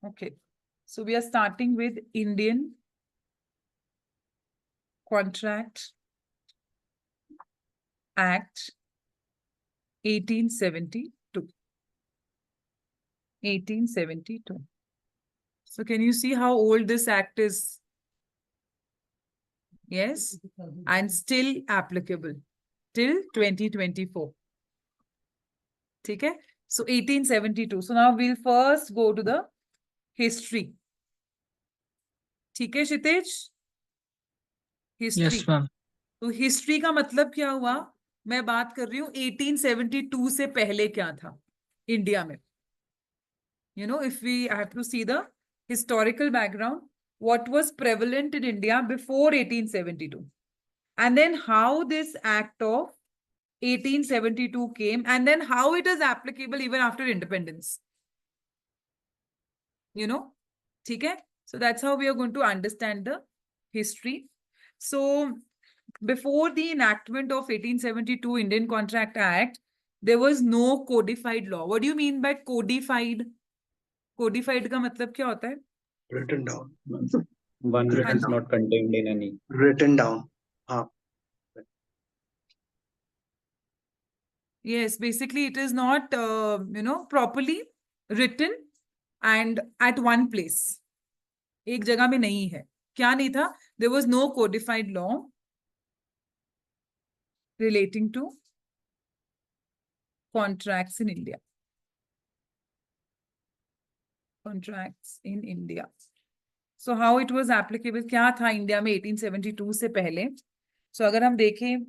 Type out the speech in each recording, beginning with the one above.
Okay. So we are starting with Indian Contract Act 1872. 1872. So can you see how old this act is? Yes, and still applicable till 2024. Okay, so 1872. So now we'll first go to the history. ठीक है क्षितिज? History. Yes ma'am. तो history का मतलब क्या हुआ? मैं बात कर रही हूँ 1872 से पहले क्या था इंडिया में. You know, if we have to see the historical background, what was prevalent in India before 1872, and then how this act of 1872 came, and then how it is applicable even after independence. You know, okay? So that's how we are going to understand the history. So before the enactment of 1872 Indian Contract Act, there was no codified law. What do you mean by codified? Codified का मतलब क्या होता है? Written down. One which Written is down. not contained in any. Written down. Yes, basically it is not, properly written and at one place. एक जगह में नहीं है. क्या नहीं था? There was no codified law relating to contracts in India. Contracts in India. So how it was applicable? क्या था इंडिया में 1872 से पहले? So अगर हम देखें,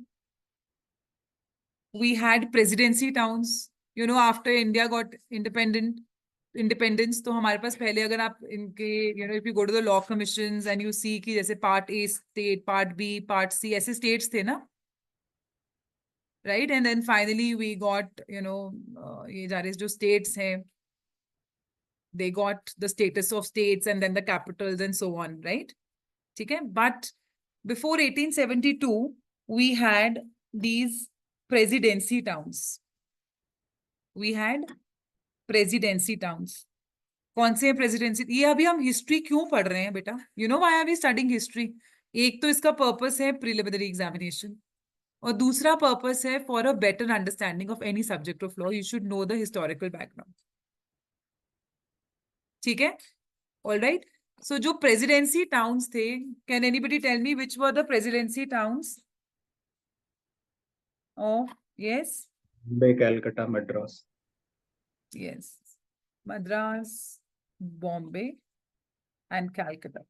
we had presidency towns, after India got independence, तो हमारे पास पहले अगर आप इनके, if you go to the law commissions and you see कि जैसे part A state, part B, part C, ऐसे states थे ना? Right? And then finally we got, ये सारे जो states हैं, they got the status of states and then the capitals and so on, right? Okay? But before 1872, we had these presidency towns. We had presidency towns. कौन से presidency? ये अभी हम history क्यों पढ़ रहे हैं बेटा? You know why are we studying history? एक तो इसका पर्पस है प्रिलिमिनरी एग्जामिनेशन, और दूसरा पर्पस है for a better understanding of any subject of law, you should know the historical background. ठीक है? All right. सो जो प्रेसिडेंसी टाउन्स थे, can anybody tell me which were the presidency towns? Of, yes, Bombay, Calcutta, Madras. yes, Madras, Bombay and Calcutta.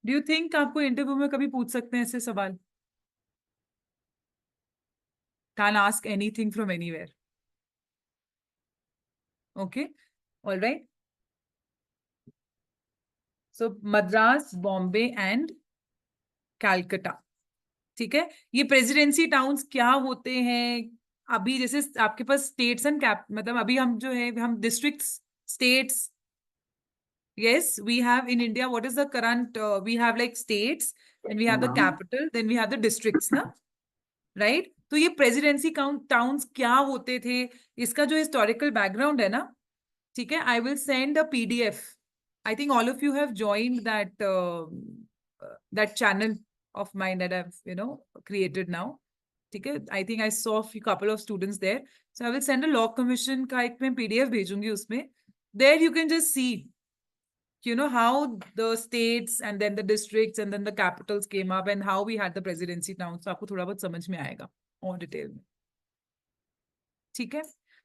Do you think आपको interview में कभी पूछ सकते हैं ऐसे सवाल? Can ask anything from anywhere. Okay, all right. So Madras, Bombay and Calcutta. ठीक है? ये प्रेसिडेंसी टाउन्स क्या होते हैं? अभी जैसे आपके पास स्टेट्स एंड कैप, मतलब अभी हम जो है हम districts, states. Yes, we have in India, what is the current, we have like states, then we have the capital, then we have the districts, na? Right? तो ये प्रेसिडेंसी टाउन्स क्या होते थे, इसका जो हिस्टोरिकल बैकग्राउंड है ना, ठीक है, I will send a PDF. I think all of you have joined that channel of mine that I've created now. ठीक है, I think I saw a couple of students there, so I will send a law commission का एक मैं PDF भेजूंगी उसमें. There you can just see, how the states and then the districts and then the capitals came up and how we had the presidency towns. So आपको थोड़ा बहुत समझ में आएगा और डिटेल में. ठीक है?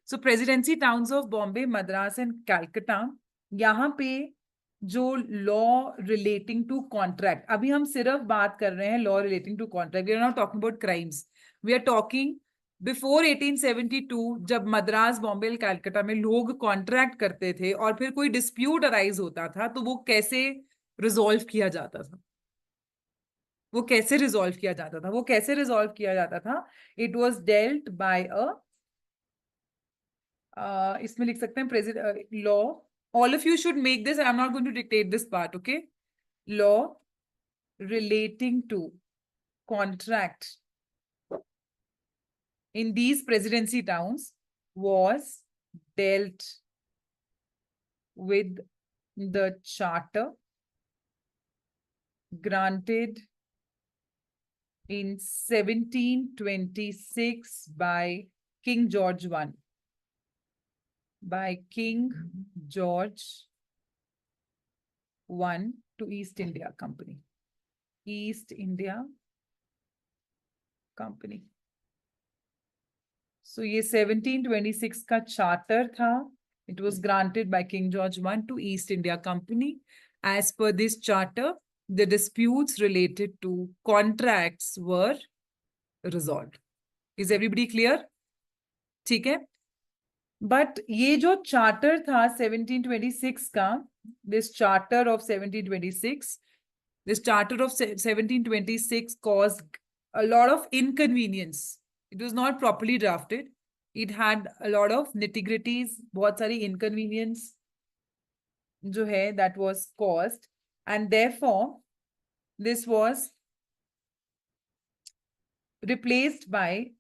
So presidency towns of Bombay, Madras and Calcutta, यहाँ पे जो लॉ रिलेटिंग टू कॉन्ट्रैक्ट, अभी हम सिर्फ बात कर रहे हैं law relating to contract. We are not talking about crimes, we are talking before 1872, जब मद्रास, बॉम्बे, कलकत्ता में लोग कॉन्ट्रैक्ट करते थे और फिर कोई डिस्प्यूट अराइज होता था, तो वो कैसे रिजॉल्व किया जाता था? वो कैसे रिजॉल्व किया जाता था? वो कैसे रिजॉल्व किया जाता था? इट वॉज डेल्ट बाय इसमें लिख सकते हैं president law. All of you should make this. I'm not going to dictate this part, okay? Law relating to contract in these presidency towns was dealt with the charter granted in 1726 by King George I. By King George I to East India Company. East India Company. So ये 1726 का charter था. It was granted by King George I to East India Company. As per this charter, the disputes related to contracts were resolved. Is everybody clear? ठीक है? But ये जो charter था 1726 का, this charter of 1726, this charter of 1726 caused a lot of inconvenience. It was not properly drafted. It had a lot of nitty-gritties, बहुत सारी inconvenience जो है that was caused, and therefore this was replaced by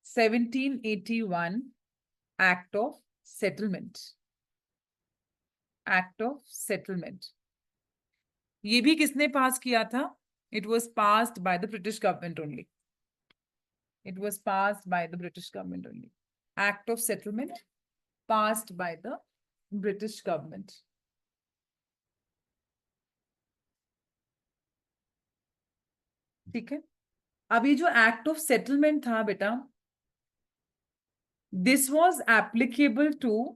1781 Act of Settlement. Act of Settlement. ये भी किसने पास किया था? It was passed by the British government only. It was passed by the British government only. Act of Settlement passed by the British government. ठीक है? अभी जो Act of Settlement था बेटा, this was applicable to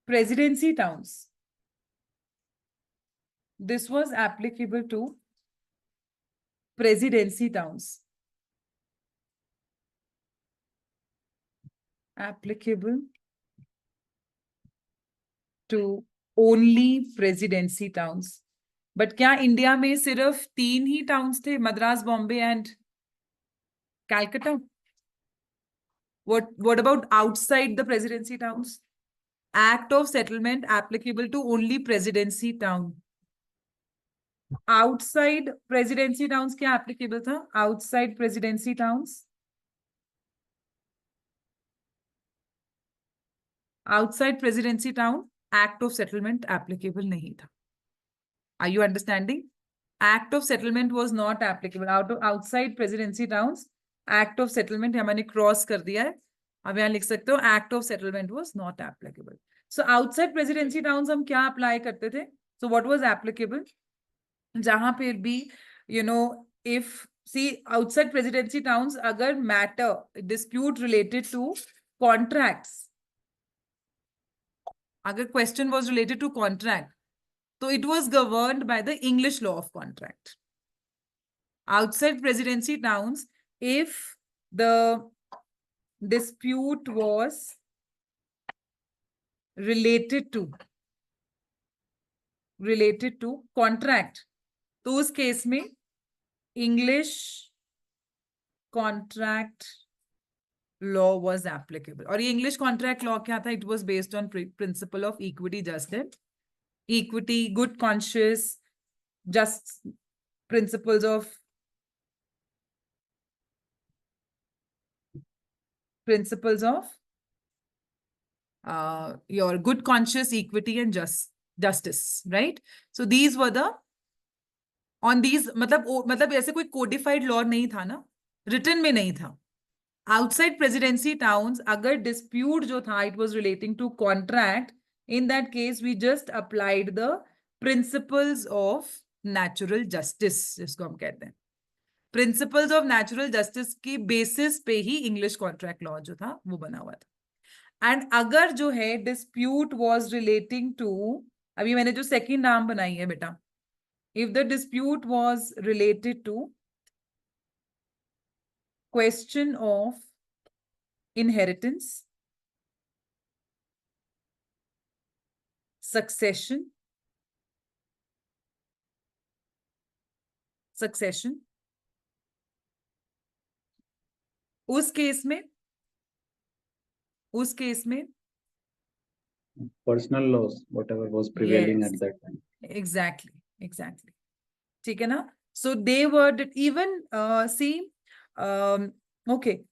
presidency towns. This was applicable to presidency towns. Applicable to only presidency towns. But क्या India में सिर्फ 3 ही towns थे? Madras, Bombay and Calcutta. What about outside the presidency towns? Act of Settlement applicable to only presidency town. Outside presidency towns क्या applicable था? Outside presidency towns. Outside presidency town, Act of Settlement applicable नहीं था. Are you understanding? Act of Settlement was not applicable. Outside presidency towns, Act of Settlement हमने cross कर दिया है. अब यहाँ लिख सकते हो Act of Settlement was not applicable. So outside presidency towns हम क्या apply करते थे? So what was applicable? जहाँ पे भी, you know, if see outside presidency towns अगर matter dispute related to contracts, अगर question was related to contract, so it was governed by the English law of contract. Outside presidency towns, if the dispute was related to contract, तो उस case में English contract law was applicable. और ये English contract law क्या था? It was based on principle of equity, justice, equity, good conscience, just principles of your good conscience, equity and justice, right? So these were the on these मतलब ऐसे कोई codified law नहीं था ना, written में नहीं था. Outside presidency towns अगर dispute जो था it was relating to contract, in that case we just applied the principles of natural justice जिसको हम कहते हैं. Principles of natural justice की basis पे ही English contract law जो था वो बना हुआ था. And अगर जो है dispute was relating to, अभी मैंने जो second नाम बनाई है बेटा, if the dispute was related to question of inheritance, succession, उस केस में Personal laws, whatever was prevailing Yes. at that time. Exactly. ठीक है ना? So they were even see okay.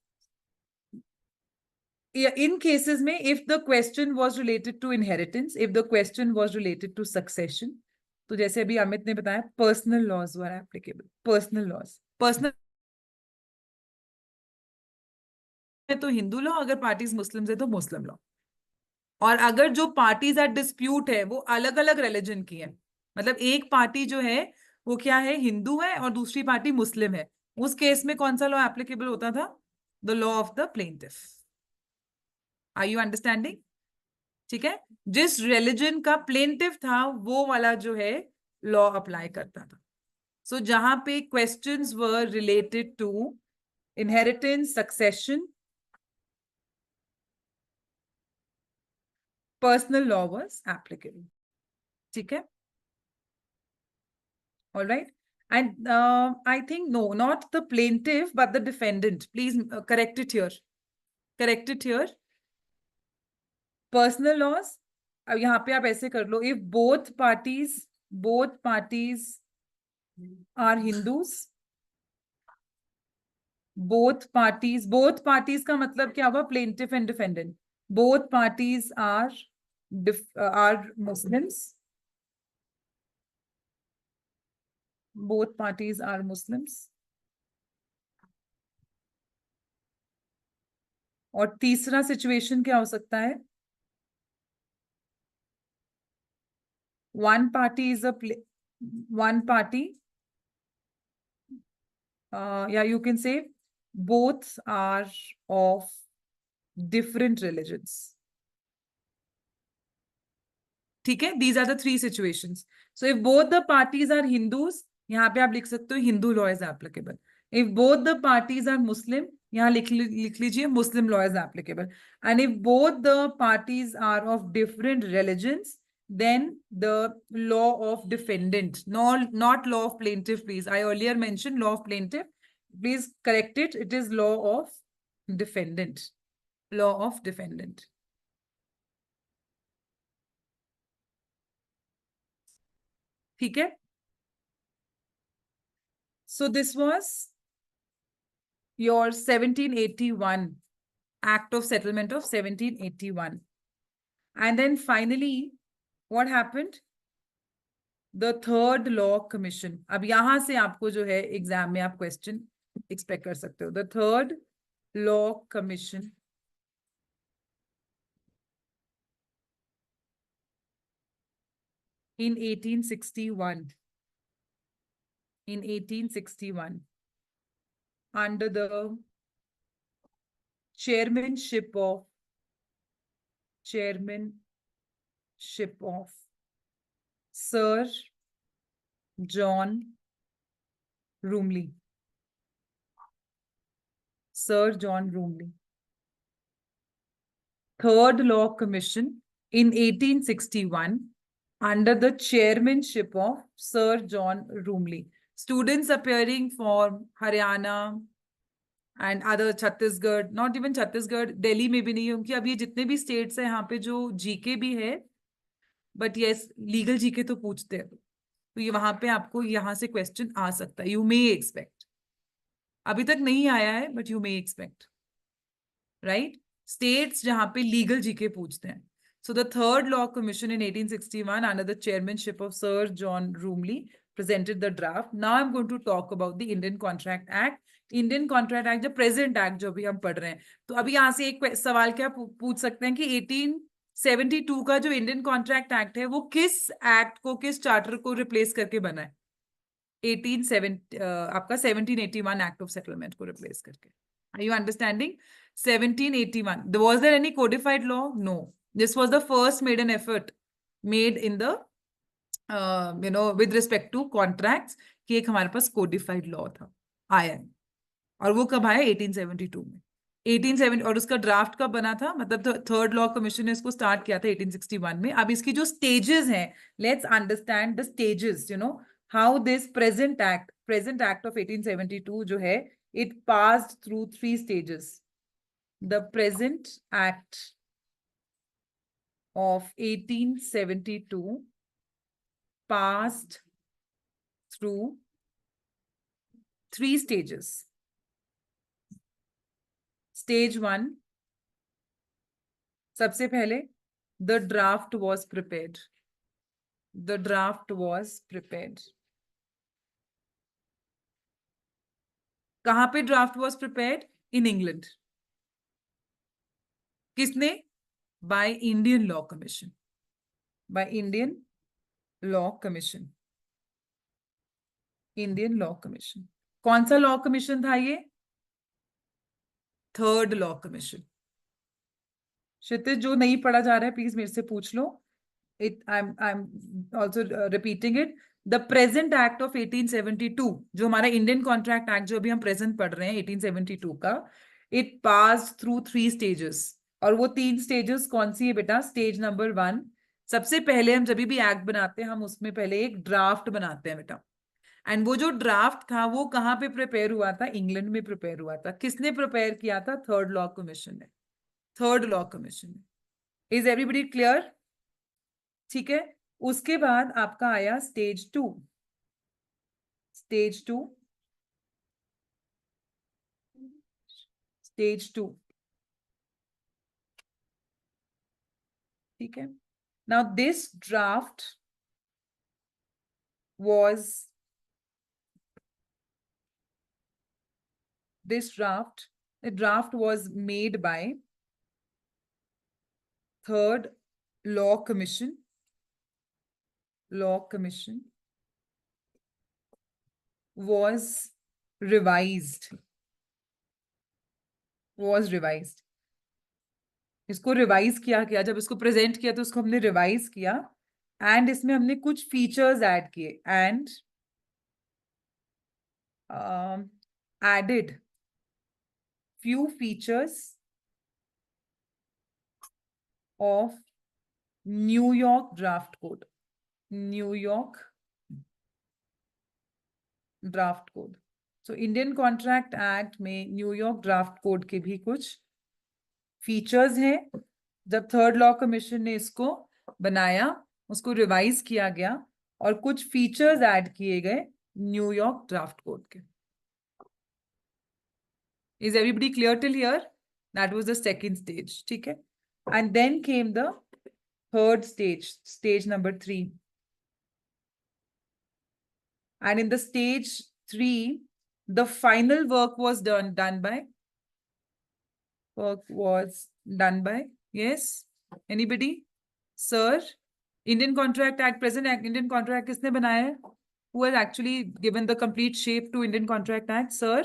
in cases में if the question was related to inheritance, if the question was related to succession, तो जैसे अभी अमित ने बताया personal laws were applicable. Personal laws, personal है तो हिंदू लॉ, अगर पार्टीज मुस्लिम है तो मुस्लिम लॉ. और अगर जो पार्टीज एट डिस्प्यूट है वो अलग अलग रिलीजन की है, मतलब एक पार्टी जो है वो क्या है, हिंदू है और दूसरी पार्टी मुस्लिम है, उस केस में कौन सा लॉ एप्लीकेबल होता था? The law of the plaintiff. Are you understanding? ठीक है, जिस रिलीजन का प्लेंटिफ था वो वाला जो है लॉ अप्लाई करता था. सो जहां पे questions were related to inheritance, succession, personal law was applicable. ठीक है, all right. And I think no, not the plaintiff but the defendant. Please correct it here. Correct it here. Personal laws, अब यहाँ पे आप ऐसे कर लो, if both parties are Hindus, both parties का मतलब क्या हुआ? Plaintiff and defendant. Both parties are Muslims. Both parties are Muslims. और तीसरा सिचुएशन क्या हो सकता है? one party is one party, yeah, you can say both are of different religions. ठीक है, these are the three situations. So if both the parties are Hindus, यहाँ पे आप लिख सकते हो Hindu law is applicable. If both the parties are Muslim, यहाँ लिख लीजिए Muslim law is applicable. And if both the parties are of different religions, then the law of defendant, not law of plaintiff, please. I earlier mentioned law of plaintiff. Please correct it. It is law of defendant. Law of defendant. ठीक है? So this was your 1781 Act of Settlement of 1781. And then finally, what happened? The Third Law Commission. अब यहां से आपको जो है exam में आप क्वेश्चन एक्सपेक्ट कर सकते हो. The Third Law Commission in 1861. In 1861, under the chairmanship of Sir John Roomley. Sir John Roomley. Third Law Commission in 1861 under the chairmanship of Sir John Roomley. Students appearing for Haryana and other Chhattisgarh, not even Chhattisgarh, Delhi में भी नहीं है, क्योंकि अब ये जितने भी states हैं यहाँ पे जो जीके भी है, but yes, legal जीके तो पूछते हैं, तो ये वहां पे आपको यहाँ से क्वेश्चन आ सकता है. यू मे एक्सपेक्ट, अभी तक नहीं आया है but you may expect, right? States जहां पे लीगल जीके पूछते हैं. So the Third Law Commission in 1861 under the chairmanship of Sir John Roomley presented the draft. Now I'm going to talk about the Indian Contract Act. Indian Contract Act, जो present act जो अभी हम पढ़ रहे हैं, तो अभी यहाँ से एक सवाल क्या पूछ सकते हैं कि 1872 का जो इंडियन कॉन्ट्रैक्ट एक्ट है वो किस एक्ट को, किस चार्टर को रिप्लेस करके बना है? 1781 एक्ट ऑफ सेटलमेंट को रिप्लेस करके. Are you understanding? 1781. Was there any codified law? No. This was the first maiden effort made in the, with respect to contracts, कि एक हमारे पास codified law था, आया है. और वो कब आया? 1872 में. 1870. और उसका ड्राफ्ट कब बना था? मतलब थर्ड लॉ कमीशन ने इसको स्टार्ट किया था 1861 में. अब इसकी जो स्टेजेस हैं, let's understand the stages, how this present act of 1872 जो है, it passed through 3 stages. The present act of 1872 passed through 3 stages. Stage 1, सबसे पहले the draft was prepared. The draft was prepared. कहां पे draft was prepared? In England. किसने? By Indian Law Commission. By Indian Law Commission. Indian Law Commission. कौन सा law commission था ये? Third law commission. क्षितिज, जो नहीं पढ़ा जा रहा है प्लीज मेरे से पूछ लो. I'm also repeating it. The present act of 1872, जो हमारा इंडियन कॉन्ट्रैक्ट एक्ट जो अभी हम प्रेजेंट पढ़ रहे हैं 1872 का, it passed through 3 stages. और वो 3 स्टेजेस कौन सी है बेटा? स्टेज नंबर 1, सबसे पहले हम जब भी एक्ट बनाते हैं हम उसमें पहले एक ड्राफ्ट बनाते हैं बेटा. एंड वो जो ड्राफ्ट था वो कहाँ पे प्रिपेयर हुआ था? इंग्लैंड में प्रिपेयर हुआ था. किसने प्रिपेयर किया था? थर्ड लॉ कमीशन ने. थर्ड लॉ कमीशन ने. Is everybody clear? ठीक है. उसके बाद आपका आया स्टेज 2. स्टेज 2. स्टेज 2. ठीक है. Now this draft was the draft was made by third law commission. Law commission was revised. इसको रिवाइज किया गया. जब इसको प्रेजेंट किया तो उसको हमने रिवाइज किया एंड इसमें हमने कुछ फीचर्स ऐड किए and added few features of New York Draft Code. New York Draft Code. So Indian Contract Act में New York Draft Code के भी कुछ फीचर्स हैं. जब थर्ड लॉ कमीशन ने इसको बनाया उसको रिवाइज किया गया और कुछ फीचर्स ऐड किए गए न्यूयॉर्क ड्राफ्ट कोड के. Is everybody clear till here? That was the second stage. ठीक है. And then came the third stage, stage number 3. And in the stage 3, the final work was done by. Yes? Anybody? Sir? Indian Contract Act, present Indian Contract किसने बनाया है? Who has actually given the complete shape to Indian Contract Act? Sir?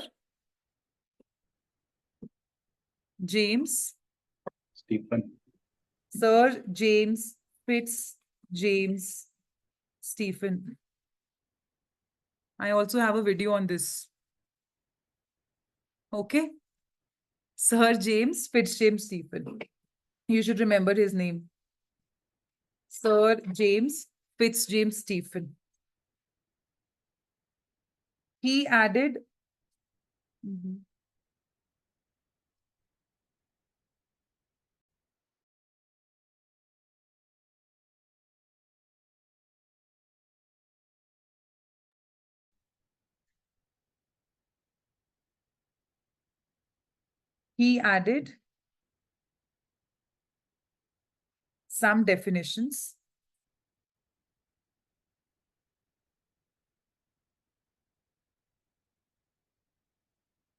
James? Stephen. Sir James Fitz-James Stephen. I also have a video on this. Okay? Sir James Fitz-James Stephen. You should remember his name. Sir James Fitz-James Stephen. He added some definitions.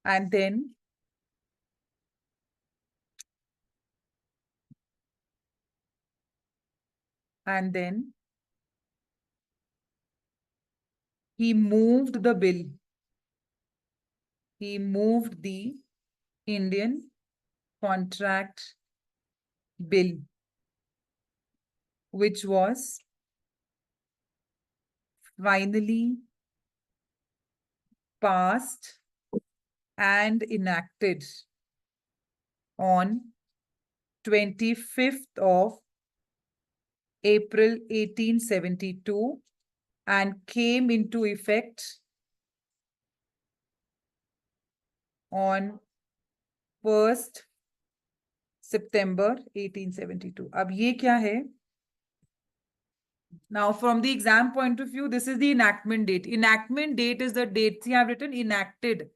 And then he moved the bill. He moved the Indian Contract Bill, which was finally passed and enacted on 25th of April 1872 and came into effect on 1st September 1872. अब ये क्या है? Now, from the exam point of view, this is the enactment date. Enactment date is the date. See, I've written enacted.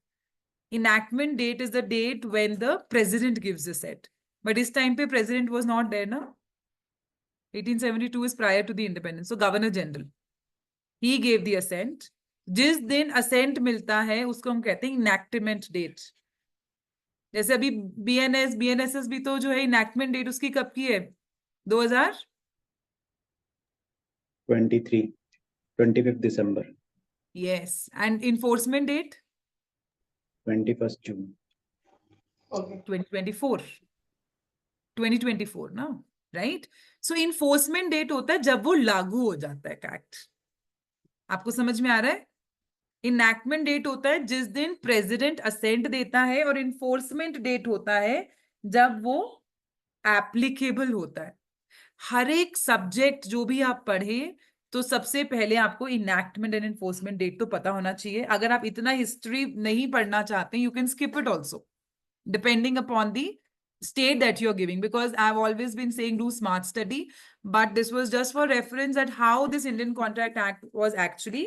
Enactment date is the date when the president gives the set. but this time pe president was not there na. 1872 is prior to the independence, so governor general, he gave the assent. जिस दिन assent मिलता है उसको हम कहते हैं enactment date. जैसे अभी BNSS भी तो जो है enactment date उसकी कब की है? 2000 25th December. Yes, and enforcement date 21st June. 2024. 2024 ना, right? So enforcement date होता है जब वो लागू हो जाता है एक्ट. आपको समझ में आ रहा है? इनैक्टमेंट डेट होता है जिस दिन प्रेसिडेंट असेंट देता है, और इन्फोर्समेंट डेट होता है जब वो एप्लीकेबल होता है. हर एक सब्जेक्ट जो भी आप पढ़े तो सबसे पहले आपको इनैक्टमेंट एंड इन्फोर्समेंट डेट तो पता होना चाहिए. अगर आप इतना हिस्ट्री नहीं पढ़ना चाहते, you can skip it also depending upon the state that you're giving, because I've always been saying do smart study, but this was just for reference at how this Indian Contract Act was actually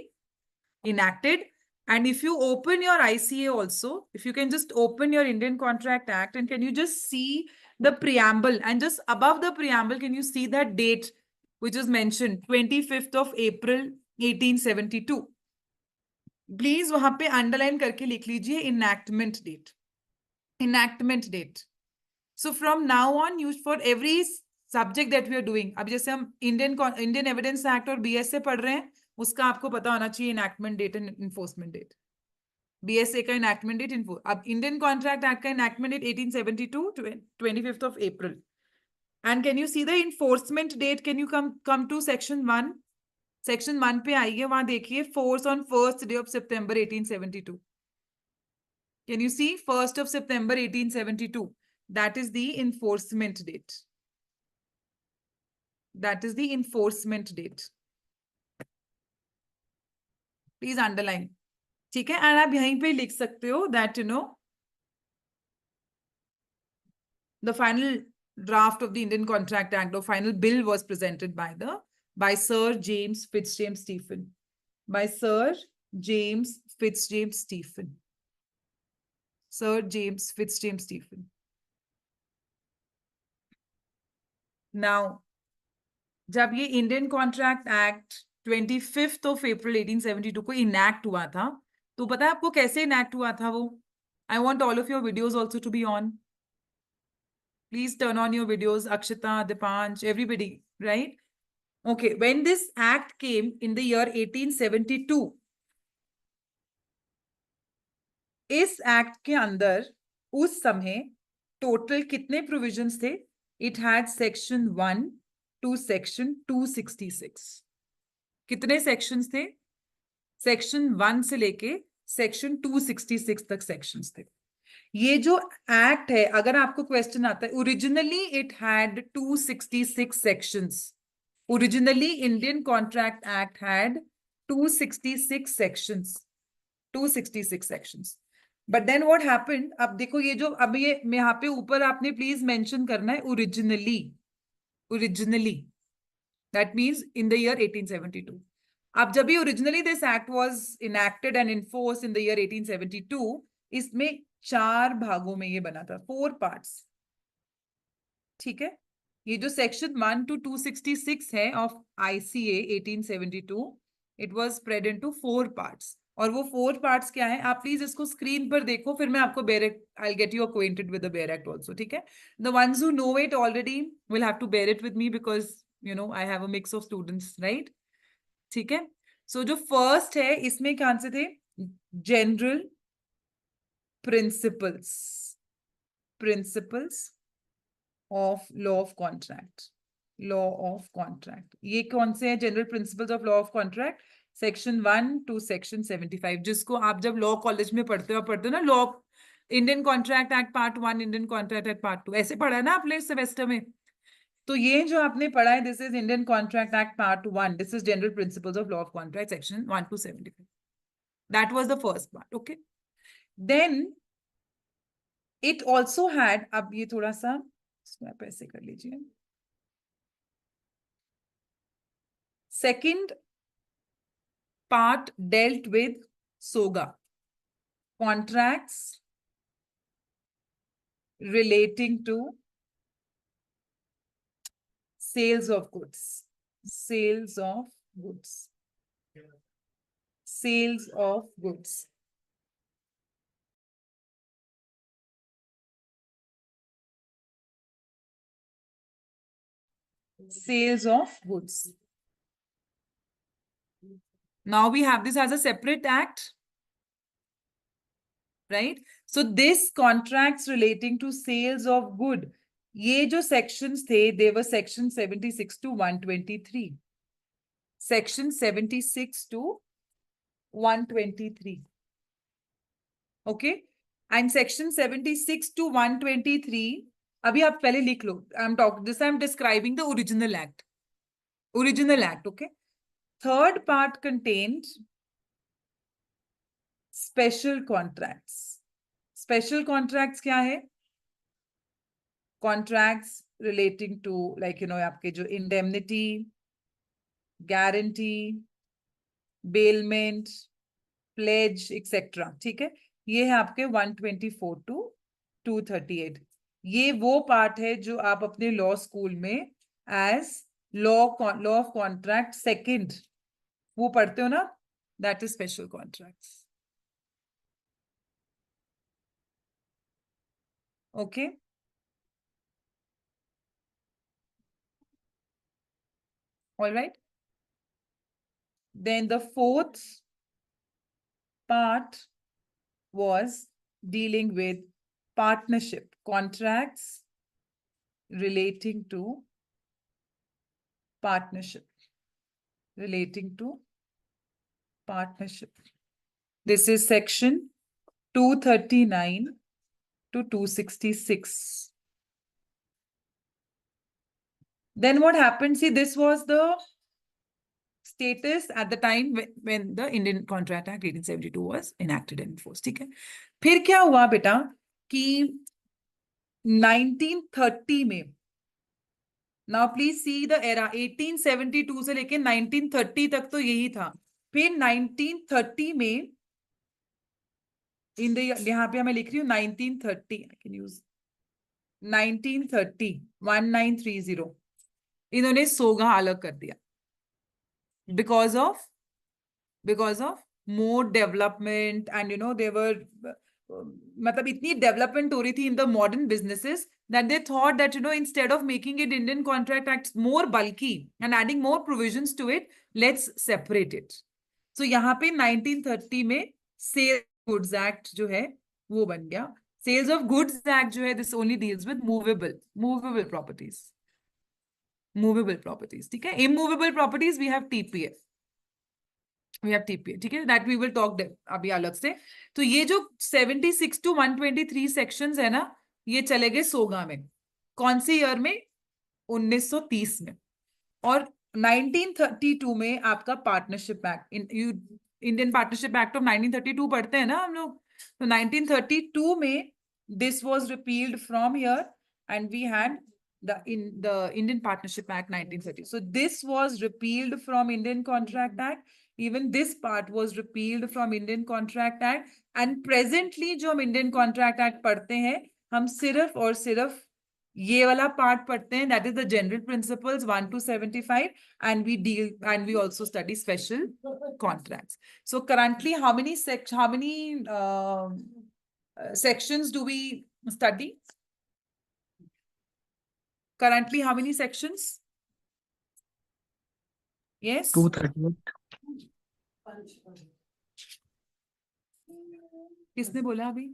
enacted. And if you open your ICA also, if you can just open your Indian Contract Act, and can you just see the preamble, and just above the preamble, can you see that date which is mentioned 25th of April 1872? Please वहां पे underline करके लिख लीजिए enactment date. Enactment date. So from now on, you for every subject that we are doing, अब जैसे हम Indian Evidence Act और BSA पढ़ रहे हैं, उसका आपको पता होना चाहिए enactment date and enforcement date. BSA का enactment date, अब Indian Contract Act का enactment date 1872, 25th of April. And can you see the enforcement date? Can you come to section 1? Section 1 पे आइए, वहां देखिए force on 1st day of September 1872. Can you see 1st of September 1872? That is the enforcement date. That is the enforcement date. Please underline. ठीक है, and आप यहीं पे लिख सकते हो that, you know, the final draft of the Indian Contract Act or final bill was presented by Sir James Fitzjames Stephen. By Sir James Fitzjames Stephen. Sir James Fitzjames Stephen. Now, जब ये Indian contract act 25th of April 1872 को enact हुआ था, तो पता है आपको कैसे इनैक्ट हुआ था वो? I want all of your videos also to be on. Please turn on your videos, Akshita, Dipanch, everybody, right? Okay, when this act came in the year 1872, इस एक्ट के अंदर उस समय टोटल कितने प्रोविजंस थे? It had section 1 to section 266. कितने sections थे? Section 1 से लेके सेक्शन 266 तक सेक्शंस थे. ये जो एक्ट है, अगर आपको क्वेश्चन आता है, originally it had 266 sections. Originally Indian contract act had 266 sections. 266 sections. But then what happened? अब देखो ये जो अब ये यहाँ पे ऊपर आपने प्लीज मेंशन करना है originally. Originally that means in the year 1872. अब जब ये originally this act was enacted and enforced in the year 1872, इसमें 4 भागों में ये बना था, 4 पार्ट्स. ठीक है, ये जो सेक्शन 1 to 266 है of ICA 1872, it was spread into 4 parts. और वो 4 पार्ट्स क्या है, आप प्लीज इसको स्क्रीन पर देखो, फिर मैं आपको bare act, I get you acquainted with the bare act also. ठीक है, the ones who know it already will have to bear it with me, because you know I have a mix of students, right? ठीक है, सो जो first है इसमें कौन से थे? General principles. Principles of law of contract. Law of contract, ये कौन से हैं general principles of law of contract? Section 1 to section 75, जिसको आप जब लॉ कॉलेज में पढ़ते हो ना, law Indian contract act part 1, Indian contract act part 2, ऐसे पढ़ा है ना आपने सेमेस्टर में. तो ये जो आपने पढ़ा है, this is Indian contract act part 1, this is general principles of law of contract section 1 to 75. That was the first part. Okay, then it also had, अब ये थोड़ा सा इसमें आप ऐसे कर लीजिए. Second part dealt with SOGA, contracts relating to Sales of goods. Sales of goods. Sales of goods. Sales of goods. Now we have this as a separate act, right? So this contracts relating to sales of good. ये जो sections थे, they were section 76 to 123. Section 76 to 123. Okay? And section 76 to 123, अभी आप पहले लिख लो. I'm describing the original act. Original act, okay? Third part contained special contracts. Special contracts क्या है? Contracts relating to, like, आपके जो indemnity, guarantee, bailment, pledge, etc. ठीक है? ये है आपके 124 to 238. ये वो पार्ट है जो आप अपने लॉ स्कूल में as law of contract second वो पढ़ते हो ना, that is special contracts. Okay. All right. Then the fourth part was dealing with partnership contracts relating to partnership. Relating to partnership. This is section 239 to 266. Then what happened? See, this was the status at the time when the Indian Contract Act 1872 was enacted and enforced. ठीक है? फिर क्या हुआ बेटा कि 1930 में, now please see the era, 1872 से लेके 1930 तक तो यही था. फिर 1930 में यहाँ पे मैं लिख रही हूँ 1930, I can use 1930, 1930 इन्होंने सोगा अलग कर दिया because of more development and they were मतलब इतनी development हो रही थी in the modern businesses that they thought that instead of making it Indian Contract Act more bulky and adding more provisions to it, let's separate it. So यहाँ पे 1930 में Sales Goods Act जो है वो बन गया. Sales of Goods Act जो है, this only deals with movable properties. Movable properties, ठीक है? Immovable properties we have TPA. ठीक है, that we will talk अभी अलग से. तो ये जो 76 to 123 sections है ना, ये चले गए सोगा में. कौन से ईयर में? 1930 में. और 1932 में आपका partnership act, Indian partnership act of 1932 पढ़ते हैं ना हम लोग. तो 1932 में this was repealed from here and we had the Indian Partnership Act 1930. So this was repealed from Indian Contract Act. Even this part was repealed from Indian Contract Act. And presently जो हम Indian Contract Act पढ़ते हैं, हम सिर्फ और सिर्फ ये वाला part पढ़ते हैं, that is the general principles 1 to 75, and we also study special contracts. So currently how many sections do we study? Currently how many sections? Yes? 238. किसने बोला अभी?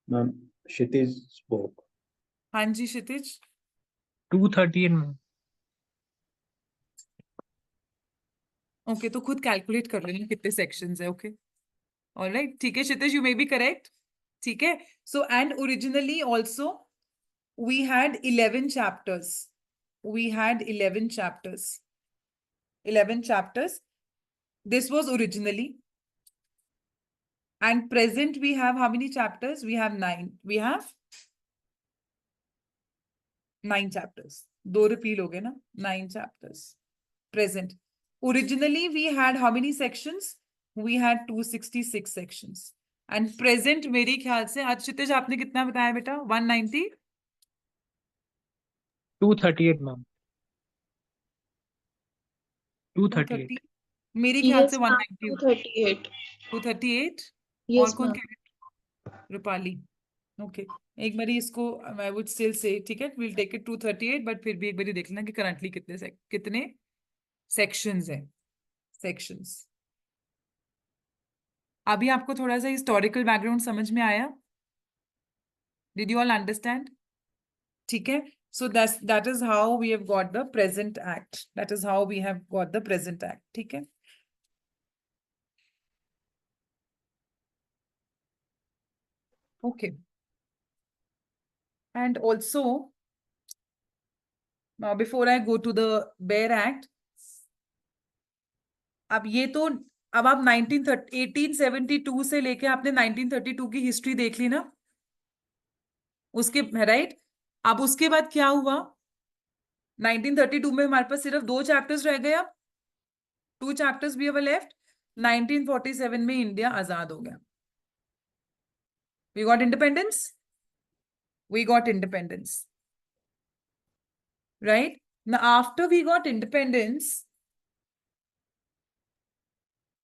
Ma'am, Kshitij spoke. हाँ जी क्षितिज. 238 में. ओके, तो खुद कैलकुलेट कर लेना कितने सेक्शंस है. ओके, ऑलराइट, ठीक है क्षितिज, यू मे बी करेक्ट. ठीक है. So and originally also we had 11 chapters. We had 11 chapters. 11 chapters. This was originally. And present we have how many chapters? We have 9. We have 9 chapters. दो repeal हो गए ना? 9 chapters. Present. Originally we had how many sections? We had 266 sections. And present मेरे ख्याल से आज क्षितिज आपने कितना बताया बेटा? 190? 238, ma'am. 238. 230 मेरे ख्याल Yes, से ma'am. 190 238. 238 और Yes, कौन ma'am. कह रहे? रूपाली. ओके, एक बारी इसको आई वुड स्टिल से ठीक है, विल टेक इट 238, बट फिर भी एक बारी देख लेना कि करंटली कितने सेक्शंस हैं. सेक्शंस. अभी आपको थोड़ा सा हिस्टोरिकल बैकग्राउंड समझ में आया? Did you all understand? ठीक है. So that is how we have got the present act. That is how we have got the present act. ठीक है. Okay. And also, now before I go to the Bare Act, अब ये तो अब आप 1872 से लेके आपने 1932 की हिस्ट्री देख ली ना, उसके राइट. अब उसके बाद क्या हुआ? 1932 में हमारे पास सिर्फ 2 चैप्टर्स रह गए. अब 2 चैप्टर्स भी हैव लेफ्ट. 1947 में इंडिया आजाद हो गया. We got independence. We got independence. Right? Now, after we got independence,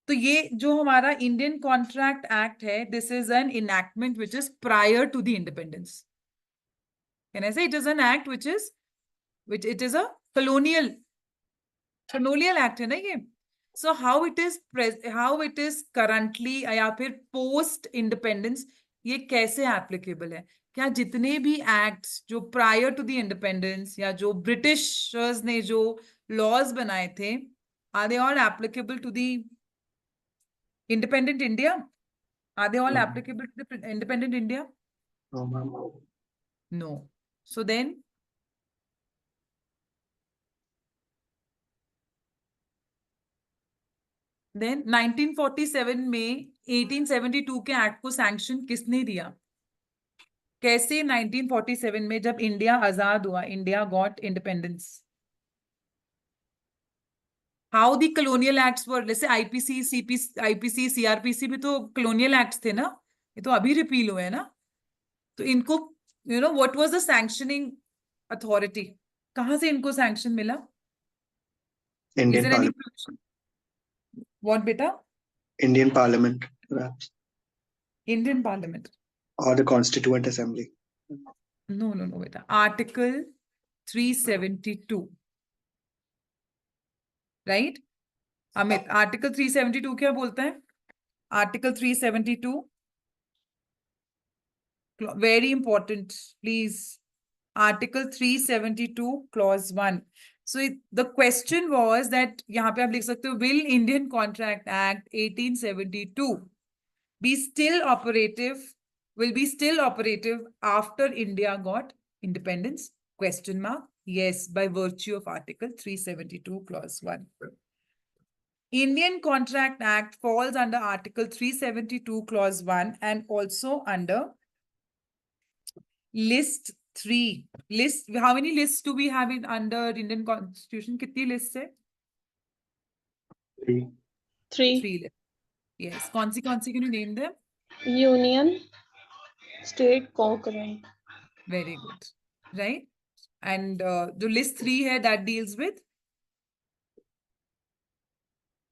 तो ये जो हमारा इंडियन कॉन्ट्रैक्ट एक्ट है, this is an enactment which is prior to the independence. Can I say it is an act which it is a colonial act है ना ये. So how it is currently या फिर post independence, ये कैसे applicable है? क्या जितने भी एक्ट्स जो प्रायर टू द इंडिपेंडेंस या जो ब्रिटिशर्स ने जो लॉज बनाए थे, are they all applicable to the independent India? Are they all No. applicable to the independent India? No, ma'am. No. So then then 1947 में 1872 के एक्ट को सैंक्शन किसने दिया? कैसे 1947 में जब इंडिया आजाद हुआ, India got independence, how the colonial acts were, जैसे आईपीसी सीआरपीसी भी तो कॉलोनियल एक्ट्स थे ना, ये तो अभी रिपील हुए हैं ना. तो इनको what was the sanctioning authority? कहां से इनको सैंक्शन मिला? Is Indian there any Parliament. provision? What, beta? Indian Parliament, perhaps. Indian Parliament. Or the Constituent Assembly. No, beta. Article 372. Right? Amit, Article 372 क्या बोलता है? Article 372. Very important, please. Article 372, clause 1. So the question was that यहाँ पे आप लिख सकते हो, will Indian Contract Act 1872 be still operative, will be still operative after India got independence? Question mark. Yes, by virtue of Article 372, clause 1. Indian Contract Act falls under Article 372, clause 1 and also under List 3. List, how many lists do we have in under Indian Constitution? कितनी lists है? 3. 3. 3 lists. Yes. कौन सी can you name them? Union, state, concurrent. Very good. Right? And the list 3 है, that deals with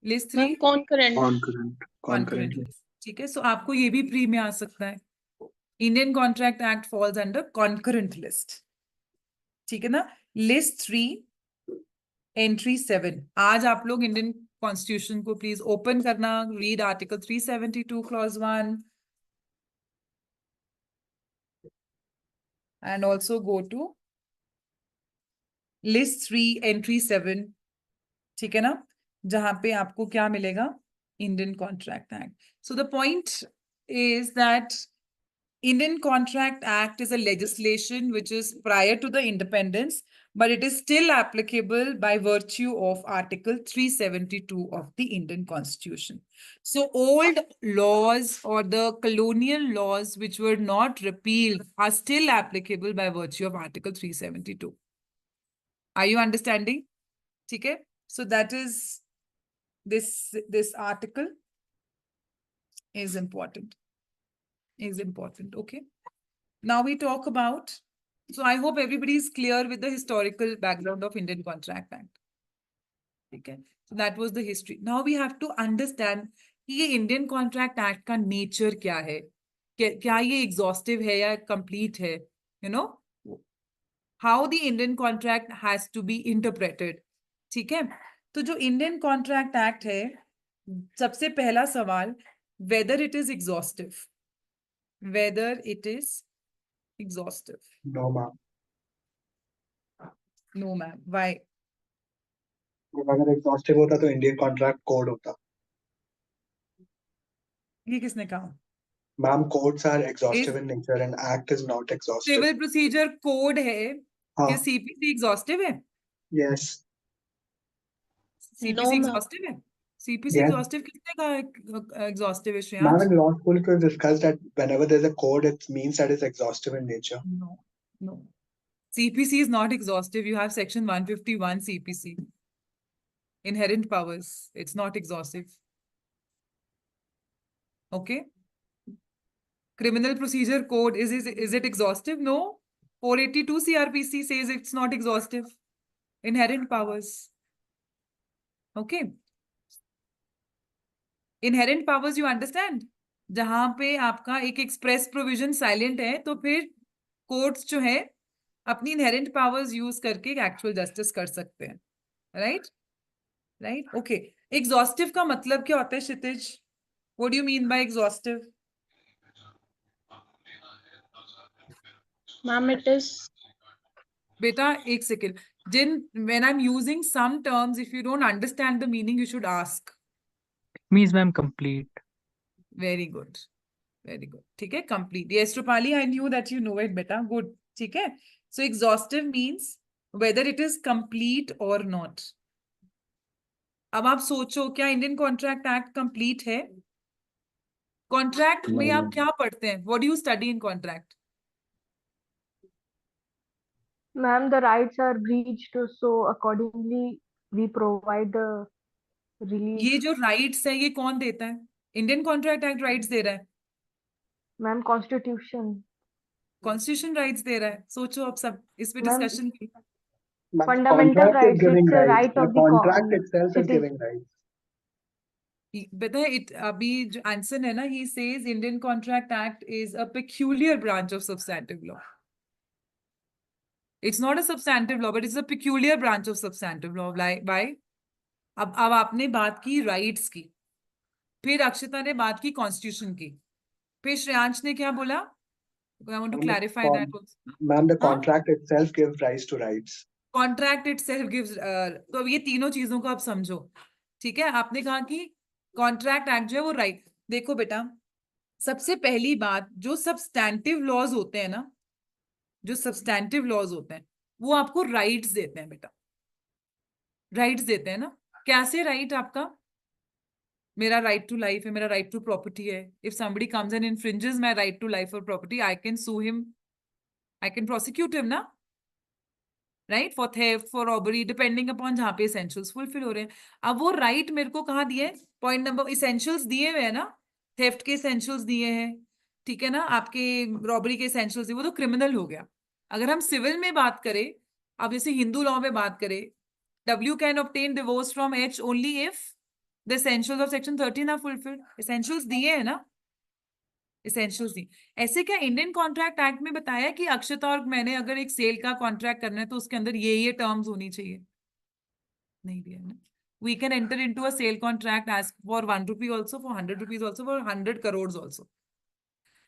list 3? Ma'am, concurrent. Concurrent. list. ठीक है. So आपको ये भी pre में आ सकता है. Indian Contract Act falls under concurrent list. ठीक है ना? List 3, entry 7. आज आप लोग इंडियन कॉन्स्टिट्यूशन को प्लीज ओपन करना, read article 372 clause 1 and also go to list 3, entry 7. ठीक है ना? जहां पे आपको क्या मिलेगा? Indian Contract Act. So the point is that Indian Contract Act is a legislation which is prior to the independence, but it is still applicable by virtue of Article 372 of the Indian Constitution. So old laws or the colonial laws which were not repealed are still applicable by virtue of Article 372. Are you understanding? Okay? So that is this article is important. Okay? Now we talk about So I hope everybody is clear with the historical background of Indian Contract Act. Okay, so that was the history. Now we have to understand कि ये Indian Contract Act का nature क्या है, क्या ये exhaustive है या complete है, you know, how the Indian contract has to be interpreted. ठीक है, तो जो Indian Contract Act है, सबसे पहला सवाल, whether it is exhaustive, whether it is exhaustive. No, ma'am. No, ma'am. Why? अगर एग्जॉस्टिव होता तो इंडियन कॉन्ट्रैक्ट कोड होता. ये किसने कहा? Ma'am, codes are exhaustive Is- in nature and act is not exhaustive. Civil procedure code है, हाँ. क्या सीपीसी एग्जॉस्टिव है? Yes. CPC No, ma'am. Exhaustive है? CPC Yes. एग्जॉस्टिव किसने कहा एग्जॉस्टिव है? Ma'am, Shreyansh? in law school we discussed that whenever there's a code, it means that it's exhaustive in nature. No, no. CPC is not exhaustive. You have section 151 CPC. Inherent powers. It's not exhaustive. Okay. Criminal procedure code, is it exhaustive? No. 482 CRPC says it's not exhaustive. Inherent powers. Okay. Inherent powers, you understand? जहां पे आपका एक express provision silent है, तो फिर courts जो है अपनी inherent powers use करके actual justice कर सकते हैं. Right? Right? Okay. Exhaustive का मतलब क्या होता है, क्षितिज? What do you mean by exhaustive? Ma'am, it is Beta, एक second. When I'm using some terms, if you don't understand the meaning, you should ask. Means ma'am complete. Very good. Very good. ठीक है, complete. Yes, Rupali, I knew that you know it better. Good. ठीक है. So exhaustive means whether it is complete or not. अब आप सोचो, क्या Indian contract act complete है? Contract में आप क्या पढ़ते हैं? What do you study in contract? Ma'am, the rights are breached, so accordingly we provide the relief. ये जो राइट्स है, ये कौन देता है? इंडियन कॉन्ट्रैक्ट एक्ट राइट्स दे रहा है? Ma'am, Constitution. कॉन्स्टिट्यूशन राइट्स दे रहा है? सोचो अब सब इस पे Ma'am, डिस्कशन की. Ma'am, Fundamental contract is rights, giving it's a rights. right The of the contract itself is citizen. giving rights. पता है, अभी जो आंसर है ना, he says Indian Contract Act is a peculiar branch of substantive law. It's not a substantive law, but it's a peculiar branch of substantive law. Why? अब आपने बात की राइट्स की, फिर अक्षता ने बात की कॉन्स्टिट्यूशन की, फिर श्रेयांश ने क्या बोला? I want to Ma'am, the clarify that also. Ma'am, the हाँ? contract itself gives rise to rights. Contract itself gives, तो अब ये तीनों चीजों को आप समझो. ठीक है, आपने कहा कि कॉन्ट्रैक्ट एक्ट जो है वो राइट. देखो बेटा, सबसे पहली बात, जो सब्सटैंटिव लॉज होते हैं ना, जो सब्सटैंटिव लॉज होते हैं, वो आपको राइट्स देते हैं बेटा. राइट्स देते हैं ना. कैसे राइट? आपका मेरा राइट टू लाइफ है, मेरा राइट टू प्रॉपर्टी है. If somebody comes and infringes my right to life और property, I can sue him, I can prosecute him ना. Right? For theft, for robbery, depending upon जहां पे essentials fulfil हो रहे हैं. अब वो राइट मेरे को कहाँ दिए? पॉइंट नंबर, एसेंशियल्स दिए हुए हैं ना, थेफ्ट के एसेंशियल्स दिए हैं, ठीक है ना, आपके रॉबरी के एसेंशियल्स दिए, वो तो क्रिमिनल हो गया. अगर हम सिविल में बात करें, अब जैसे हिंदू लॉ में बात करें, W can obtain divorce from H only if the essentials of section 13 are fulfilled. Essentials दिए है ना, essentials दी. ऐसे क्या इंडियन कॉन्ट्रैक्ट एक्ट में बताया कि अक्षता और मैंने अगर एक सेल का कॉन्ट्रैक्ट करना है तो उसके अंदर ये टर्म्स होनी चाहिए? नहीं दिया ना. We can enter into a sale contract as for 1 rupee also, for 100 rupees also, for 100 crores also.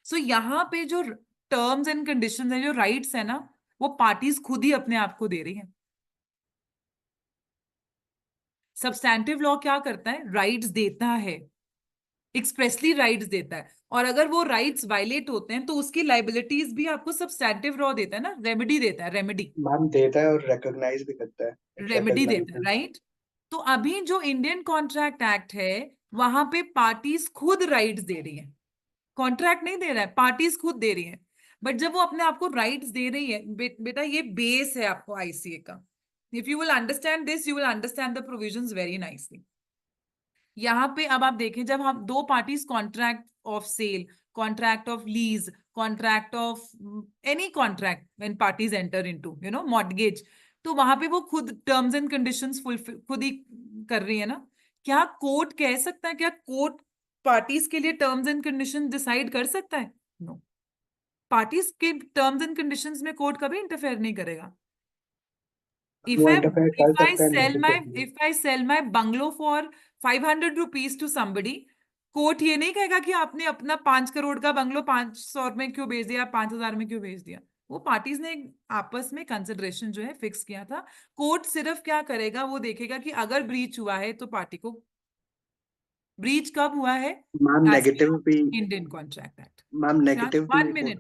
So यहाँ पे जो टर्म्स एंड कंडीशंस है, जो राइट्स है ना, वो पार्टीज खुद ही अपने आप को दे रही हैं. सब्सटैंटिव लॉ क्या करता है? राइट्स देता है, एक्सप्रेसली राइट्स देता है. और अगर वो राइट्स वायलेट होते हैं तो उसकी लाइबिलिटीज भी आपको सब्सटैंटिव लॉ देता है ना, रेमेडी देता है. रेमेडी, मैम देता है और रिकॉग्नाइज भी करता है. It रेमेडी देता है. recognizes. राइट? तो अभी जो इंडियन कॉन्ट्रैक्ट एक्ट है, वहां पे पार्टीज खुद राइट्स दे रही है. कॉन्ट्रैक्ट नहीं दे रहा है, पार्टीज खुद दे रही है. बट जब वो अपने आप को राइट्स दे रही है, बेटा ये बेस है आपको आईसीए का. If you will understand this, you will understand the provisions very nicely. यहाँ पे अब आप देखें, जब हम दो parties contract of sale, contract of lease, contract of any contract when parties enter into, you know, mortgage, तो वहां पे वो खुद टर्म्स एंड कंडीशंस फुलफिल खुद ही कर रही है ना. क्या कोर्ट कह सकता है, क्या कोर्ट पार्टीज के लिए टर्म्स एंड कंडीशन डिसाइड कर सकता है? नो. पार्टीज के टर्म्स एंड कंडीशंस में कोर्ट कभी इंटरफेयर नहीं करेगा. वो इंटरफेयर कर सकते हैं negatively. If I sell my bungalow for 500 rupees to somebody, court ये नहीं कहेगा कि आपने अपना 5 करोड़ का बंगलो 500 में क्यों बेच दिया, 5,000 में क्यों बेच दिया. वो पार्टीज ने आपस में कंसिडरेशन जो है फिक्स किया था. कोर्ट सिर्फ क्या करेगा, वो देखेगा कि अगर ब्रीच हुआ है तो पार्टी को, ब्रीच कब हुआ है, मैम नेगेटिव भी, Indian contract act. Ma'am negative भी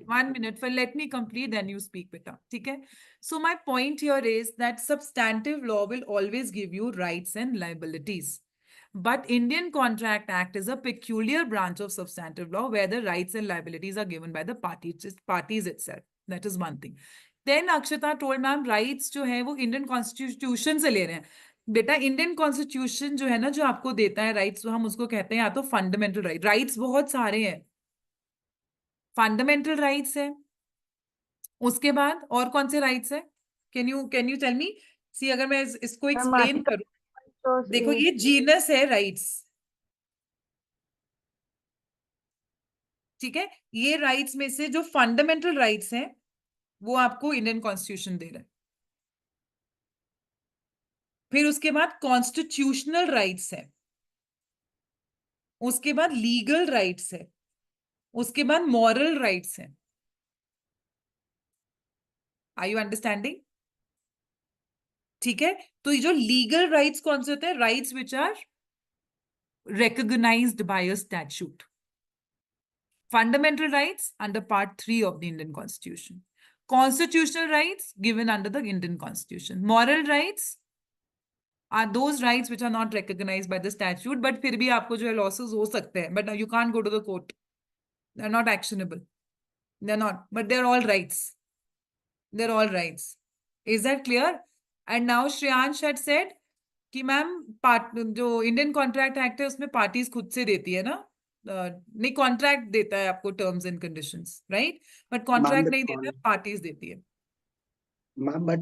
One minute, for let me complete, then you speak, beta. ठीक है? So my point here is that substantive law will always give you rights and liabilities. But Indian Contract Act is a peculiar branch of substantive law where the rights and liabilities are given by the parties itself. That is one thing. Then Akshata told ma'am rights जो है वो Indian Constitution से ले रहे हैं. बेटा Indian constitution जो है ना, जो आपको देता है राइट्स, वो हम उसको कहते हैं या तो फंडामेंटल राइट. राइट्स बहुत सारे हैं. फंडामेंटल राइट्स है, उसके बाद और कौन से राइट्स है? Can you tell me? See अगर मैं इसको एक्सप्लेन करूं, So देखो ये जीनस है राइट्स. ठीक है, ये राइट्स में से जो फंडामेंटल राइट्स हैं वो आपको इंडियन कॉन्स्टिट्यूशन दे रहा है. फिर उसके बाद कॉन्स्टिट्यूशनल राइट्स है, उसके बाद लीगल राइट्स है, उसके बाद मॉरल राइट्स है. Are you understanding? ठीक है, तो ये जो लीगल राइट्स कौन से होते हैं? Rights which are recognized by a statute. Fundamental rights under Part 3 of the Indian Constitution. Constitutional rights given under the Indian Constitution. Moral rights are those rights which are not recognized by the statute, but फिर भी आपको जो है losses हो सकते हैं, but you can't go to the court. They're not actionable. They're not, but they're all rights. They're all rights. Is that clear? And now Shreyansh had said कि ma'am जो इंडियन कॉन्ट्रैक्ट एक्ट है उसमें parties खुद से देती है ना, नहीं कॉन्ट्रैक्ट देता है आपको terms and conditions, right? But contract नहीं देता, पार्टीज देती है. Ma'am but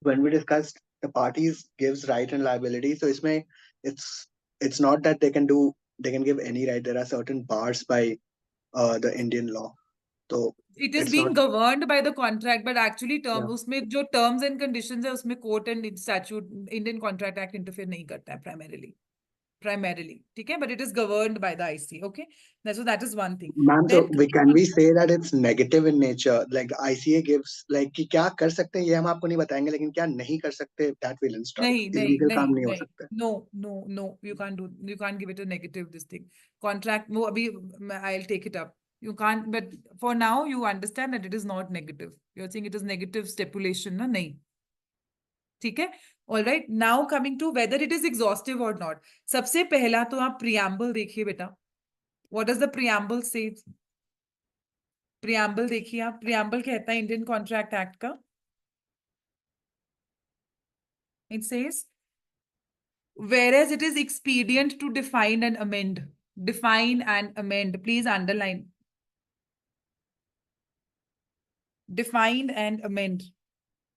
when we discussed the parties gives right and liability, so इसमें it's not that they can give any right. There are certain bars by the Indian law. So it is it's being not- governed by the contract, but actually term Yeah. उसमें जो terms and conditions है उसमें court and statute, Indian contract act interfere नहीं करता है primarily. ठीक है, but it is governed by the IC. Okay, so that is one thing. Ma'am, so Then can we say that it's negative in nature? Like the ICA gives, like कि क्या कर सकते हैं ये हम आपको नहीं बताएंगे, लेकिन क्या नहीं कर सकते that will instruct. नहीं Illegal काम नहीं हो सकता. no, you can't give it a negative this thing. Contract वो अभी I'll take it up. You can't, but for now you understand that it is not negative. You're saying it is negative stipulation ना? नहीं. ठीक है, all right. Now coming to whether it is exhaustive or not. सबसे पहला तो आप preamble देखिए बेटा. What does the preamble say? Preamble देखिए आप. Preamble कहता है Indian Contract Act का. It says, whereas it is expedient to define and amend. Define and amend. Please underline. Define and amend.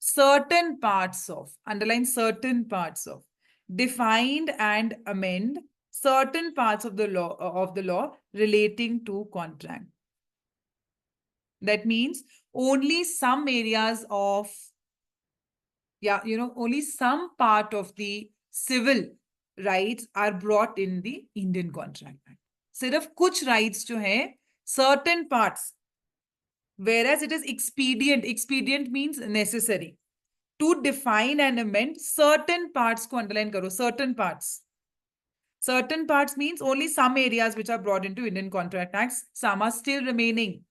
Certain parts of, underline certain parts of, defined and amend certain parts of the law relating to contract. That means only some areas of, only some part of the civil rights are brought in the Indian Contract Act. सिर्फ कुछ rights जो हैं, certain parts, whereas it is expedient means necessary, to define and amend certain parts को underline करो, certain parts. Certain parts means only some areas which are brought into Indian Contract Acts, some are still remaining.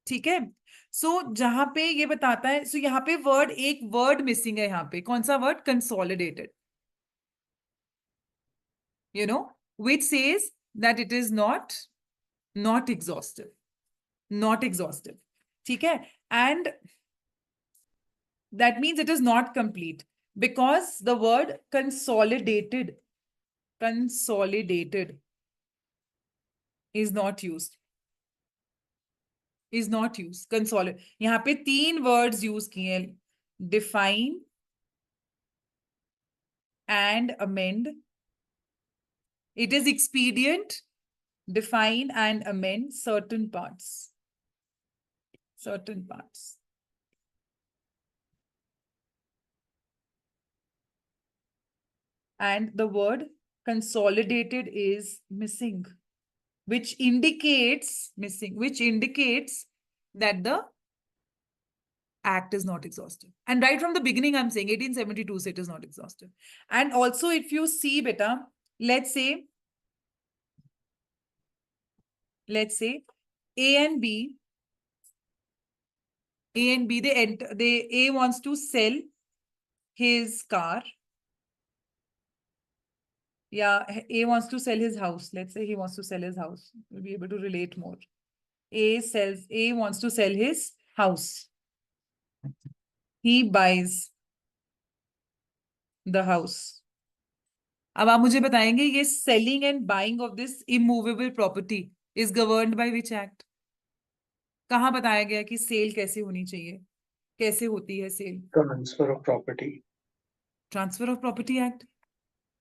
ठीक है, सो जहां पे ये बताता है, सो यहाँ पे एक वर्ड मिसिंग है. यहाँ पे कौन सा word? Consolidated. which says that it is not exhaustive. ठीक है, and that means it is not complete because the word consolidated is not used. Is not used. Consolidate. यहाँ पे 3 words use किए हैं. Define and amend. It is expedient. Define and amend certain parts. Certain parts. And the word consolidated is missing, which indicates that the act is not exhaustive. And right from the beginning, I'm saying 1872, so it is not exhaustive. And also, if you see, beta, let's say A and B, A wants to sell his car. Yeah, A wants to sell his house. Let's say he wants to sell his house. We'll be able to relate more. A wants to sell his house. He buys the house. अब आप मुझे बताएंगे ये selling and buying of this immovable property is governed by which act? कहाँ बताया गया कि cell कैसे होनी चाहिए? कैसे होती है cell? Transfer of property. Transfer of Property Act.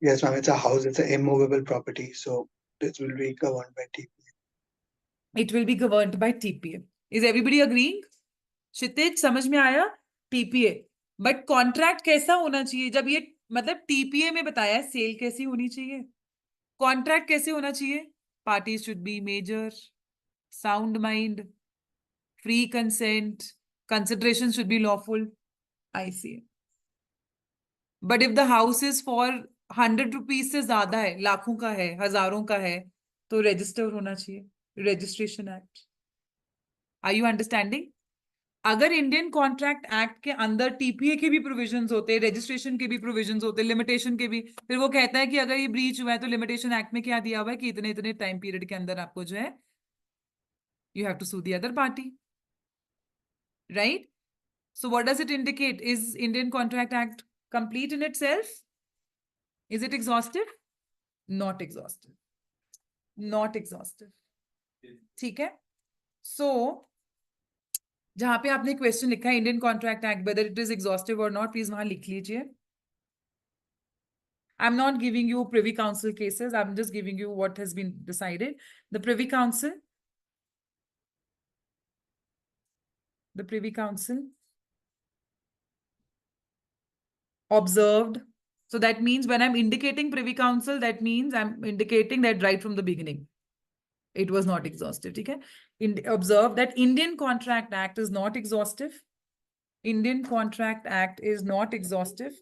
Yes, ma'am. It's a house. It's an immovable property. So this will be governed by TPA. It will be governed by TPA. Is everybody agreeing? क्षितिज समझ में आया? TPA. But contract कैसा होना चाहिए? जब ये मतलब TPA में बताया सेल कैसी होनी चाहिए? Contract कैसे होना चाहिए? Parties should be major, sound mind, free consent, consideration should be lawful. I see. But if the house is for 100 rupees से ज्यादा है, लाखों का है, हजारों का है, तो register होना चाहिए. Registration Act. Are you understanding? अगर इंडियन कॉन्ट्रैक्ट एक्ट के अंदर टीपीए के भी प्रोविजंस होते, रजिस्ट्रेशन के भी प्रोविजंस होते, लिमिटेशन के भी, फिर वो कहता है कि अगर ये ब्रीच हुआ है तो लिमिटेशन एक्ट में क्या दिया हुआ है कि इतने इतने टाइम पीरियड के अंदर आपको जो है you have to sue the other party, right? So what does it indicate? Is Indian contract act complete in itself? Is it exhaustive? Not exhaustive. Not exhaustive. ठीक है. सो जहां पे आपने क्वेश्चन लिखा है Indian contract act whether it is exhaustive और not, please वहां लिख लीजिए. I am not giving you privy council cases, I am just giving you what has been decided. The privy council observed. So that means when I'm indicating privy council, that means I'm indicating that right from the beginning it was not exhaustive. Okay. Observe that Indian Contract Act is not exhaustive. Indian Contract Act is not exhaustive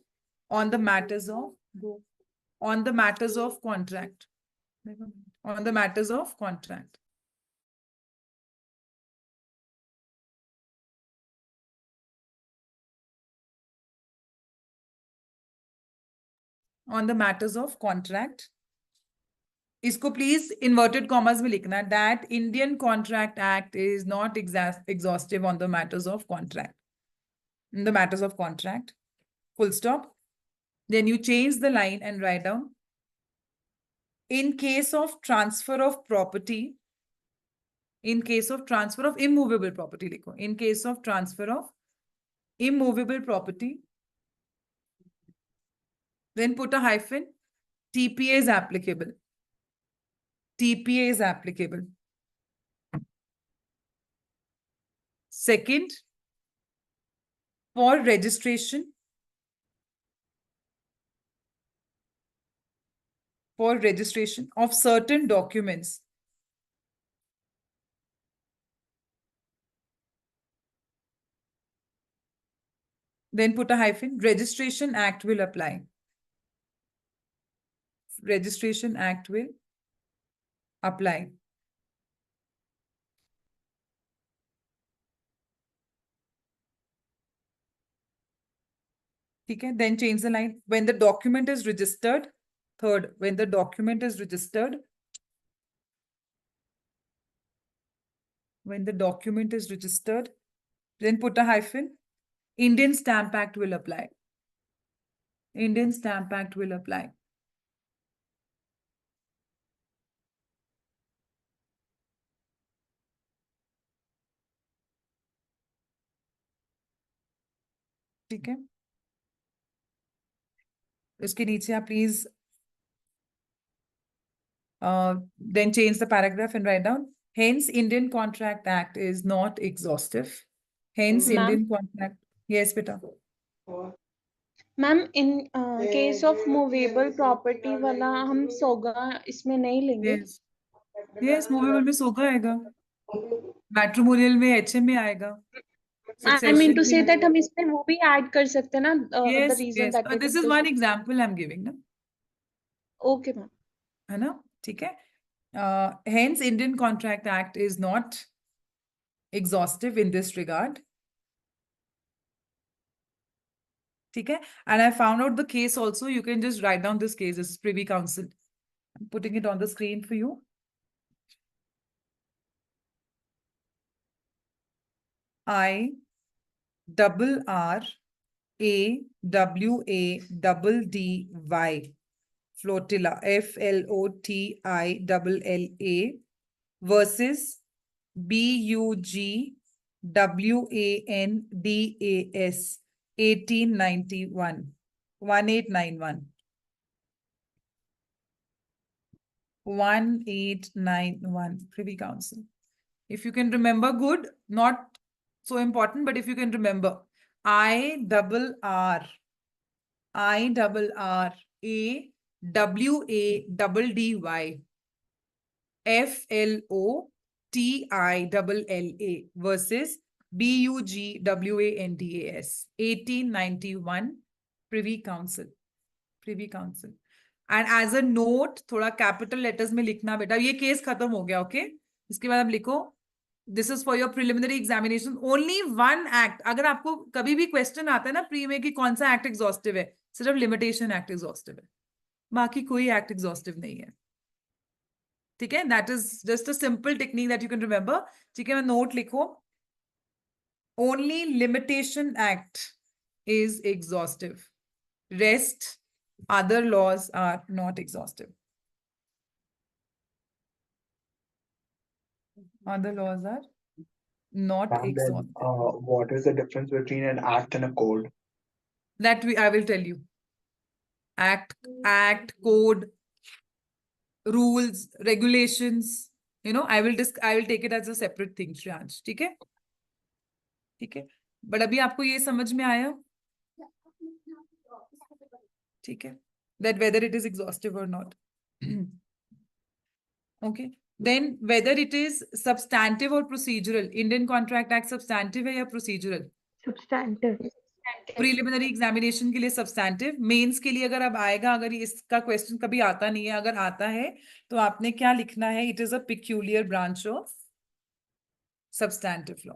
on the matters of contract. On the matters of contract. On the matters of contract. इसको please inverted commas में लिखना, that Indian contract act is not exhaustive on the matters of contract. In the matters of contract, full stop. Then you change the line and write down, in case of transfer of property, in case of transfer of immovable property, likho, in case of transfer of immovable property, then put a hyphen, TPA is applicable. TPA is applicable. Second, for registration of certain documents, then put a hyphen, Registration Act will apply. Registration Act will apply. Okay, then change the line. When the document is registered, third, when the document is registered, then put a hyphen, Indian Stamp Act will apply. Indian Stamp Act will apply. ठीक है, इसके नीचे आप please then change the paragraph and write down, hence Indian Contract Act is not exhaustive. Hence Ma'am? Indian Contract, yes beta. Ma'am in case of movable property वाला हम सोगा इसमें नहीं लेंगे. Yes, yes, movable में सोगा आएगा, मैट्रिमोनियल में HM में आएगा, आई मीन टू succession से में दैट हम इसमें वो भी ऐड कर सकते हैं ना, the yes, reason yes, that this is one example I'm giving ना, ओके मैम. है ना, ठीक है. Hence Indian Contract Act is not exhaustive in this regard. ठीक है, and I found out the case also. You can just write down this case. This is Privy Council. I'm putting it on the screen for you. IRRAWADDY Flotilla FLOTILLA versus BUGWANDAS 1891 1891 1891 Privy Council. If you can remember, good, not so important, but if you can remember, IRRAWADDY FLOTILLA versus BUGWANDAS 1891 Privy Council. Privy Council. And as a note, थोड़ा capital letters में लिखना बेटा, ये case खत्म हो गया, okay? इसके बाद आप लिखो, this is for your preliminary examination. Only one act. अगर आपको कभी भी क्वेश्चन आता है ना प्री में कि कौन सा एक्ट एग्जॉस्टिव है, सिर्फ लिमिटेशन एक्ट एग्जॉस्टिव है, बाकी कोई एक्ट एग्जॉस्टिव नहीं है. ठीक है, that is just a simple technique that you can remember. ठीक है, मैं नोट लिखो, only limitation act is exhaustive, rest other laws are not exhaustive. Other laws are not And then, exhaustive. what is the difference between an act and a code? That I will tell you. Act, code, rules, regulations. You know, I will take it as a separate thing, Shriyansh. ठीक है? ठीक है. But अभी आपको ये समझ में आया? ठीक है. That whether it is exhaustive or not. Okay. Then whether it is substantive or procedural. Indian Contract Act substantive है या procedural? Substantive. प्रीलिमिनरी एग्जामिनेशन के लिए सब्सटैंटिव, मेंस के लिए अगर अब आएगा, अगर इसका क्वेश्चन कभी आता नहीं है, अगर आता है तो आपने क्या लिखना है, it is a peculiar branch of substantive law.